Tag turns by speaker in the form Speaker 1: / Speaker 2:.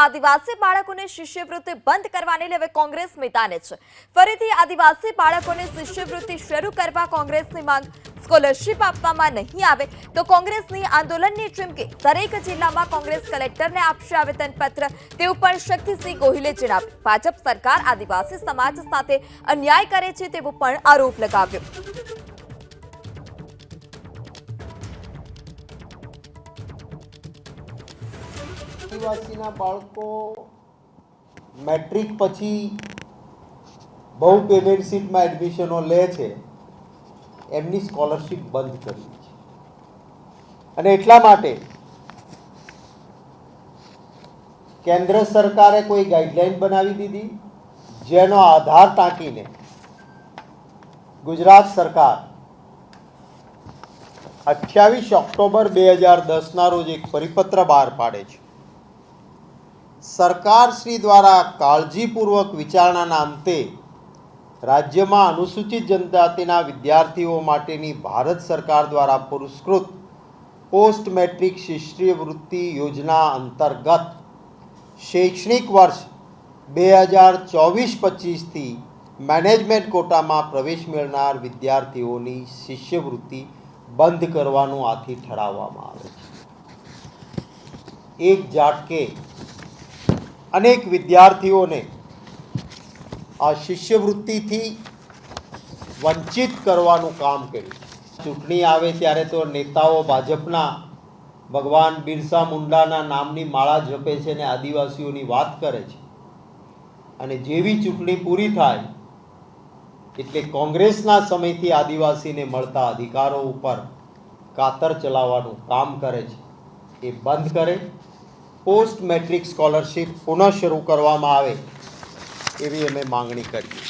Speaker 1: આદિવાસી બાળકોને શિષ્યવૃત્તિ બંધ કરવાને લઈ હવે કોંગ્રેસ મેદાને છે। ફરીથી આદિવાસી બાળકોને શિષ્યવૃત્તિ શરૂ કરવા કોંગ્રેસની માંગ। સ્કોલરશિપ આપવામાં નહીં આવે તો કોંગ્રેસની આંદોલનની ચીમકી। દરેક જિલ્લામાં કોંગ્રેસ કલેક્ટરને આપશે આવેદનપત્ર, તેવું પણ શક્તિસિંહ ગોહિલે જણાવ્યું। ભાજપ સરકાર આદિવાસી સમાજ સાથે અન્યાય કરે છે તેવો પણ આરોપ લગાવ્યો।
Speaker 2: આદિવાસીના બાળકો મેટ્રિક પછી બહુ પેમેન્ટ સીટમાં એડમિશનો લે છે, એમની સ્કોલરશિપ બંધ કરવી છે। અને એટલા માટે કેન્દ્ર સરકારે કોઈ ગાઈડલાઈન બનાવી દીધી, જેનો આધાર ટાંકીને ગુજરાત સરકાર 28 ઓક્ટોબર 2010 રોજ એક પરિપત્ર બહાર પાડે છે। સરકાર શ્રી દ્વારા કાળજીપૂર્વક વિચારણાના અંતે રાજ્યમાં અનુસૂચિત જનજાતિના વિદ્યાર્થીઓ માટેની ભારત સરકાર દ્વારા પુરસ્કૃત પોસ્ટ મેટ્રિક શિષ્યવૃત્તિ યોજના અંતર્ગત શૈક્ષણિક વર્ષ 2024-25 થી મેનેજમેન્ટ કોટામાં પ્રવેશ મેળવનાર વિદ્યાર્થીઓની શિષ્યવૃત્તિ બંધ કરવાનું આથી ઠરાવવામાં આવે છે। એક ઝાટકે અનેક વિદ્યાર્થીઓને આ શિષ્યવૃત્તિથી વંચિત કરવાનું કામ કર્યું। ચૂંટણી આવે ત્યારે તો નેતાઓ ભાજપના ભગવાન બિરસા મુંડાના નામની માળા જપે છે અને આદિવાસીઓની વાત કરે છે, અને જેવી ચૂંટણી પૂરી થાય એટલે કોંગ્રેસના સમયથી આદિવાસીને મળતા અધિકારો ઉપર કાતર ચલાવવાનું કામ કરે છે। એ બંધ કરે, પોસ્ટ મેટ્રિક સ્કોલરશિપ પુનઃ શરૂ કરવામાં આવે એવી અમે માંગણી કરીએ।